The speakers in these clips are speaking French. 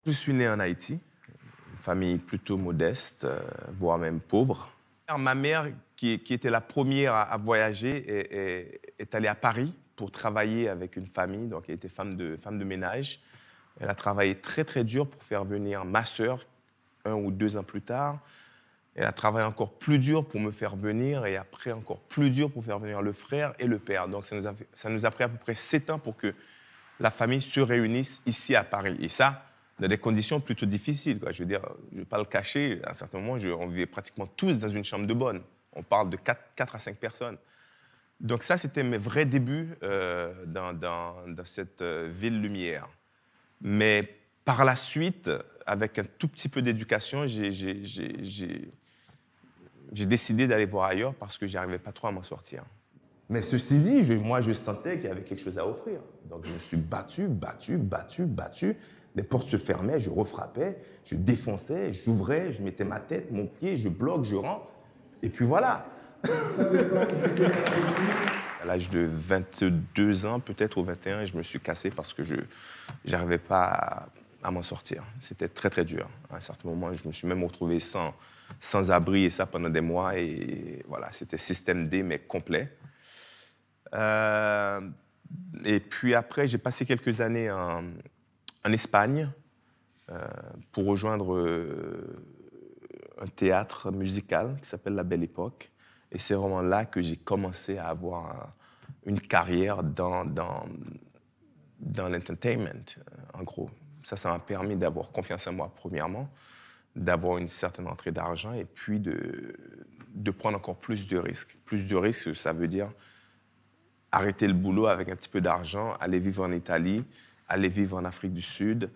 Je suis né en Haïti, une famille plutôt modeste, voire même pauvre. Ma mère, qui était la première à voyager, est allée à Paris pour travailler avec une famille. Donc, elle était femme de ménage. Elle a travaillé très, très dur pour faire venir ma sœur 1 ou 2 ans plus tard. Elle a travaillé encore plus dur pour me faire venir et après encore plus dur pour faire venir le frère et le père. Donc, ça nous a pris à peu près 7 ans pour que la famille se réunisse ici à Paris. Et ça, dans des conditions plutôt difficiles, quoi. Je veux dire, je ne vais pas le cacher, à un certain moment, on vivait pratiquement tous dans une chambre de bonne. On parle de 4 à 5 personnes. Donc ça, c'était mes vrais débuts dans cette ville lumière. Mais par la suite, avec un tout petit peu d'éducation, j'ai décidé d'aller voir ailleurs parce que je n'arrivais pas trop à m'en sortir. Mais ceci dit, moi, je sentais qu'il y avait quelque chose à offrir. Donc, je me suis battu. Les portes se fermaient, je refrappais, je défonçais, j'ouvrais, je mettais ma tête, mon pied, je bloque, je rentre. Et puis voilà. À l'âge de 22 ans, peut-être, ou 21, je me suis cassé parce que je n'arrivais pas à m'en sortir. C'était très, très dur. À un certain moment, je me suis même retrouvé sans abri et ça pendant des mois. Et voilà, c'était système D, mais complet. Euh, et puis après, j'ai passé quelques années en Espagne pour rejoindre un théâtre musical qui s'appelle La Belle Époque. Et c'est vraiment là que j'ai commencé à avoir une carrière dans l'entertainment, en gros. Ça m'a permis d'avoir confiance en moi, premièrement, d'avoir une certaine entrée d'argent et puis de prendre encore plus de risques. Plus de risques, ça veut dire arrêter le boulot avec un petit peu d'argent, aller vivre en Italie, aller vivre en Afrique du Sud,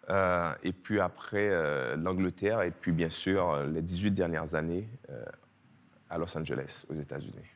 et puis après l'Angleterre, et puis bien sûr les 18 dernières années à Los Angeles, aux États-Unis.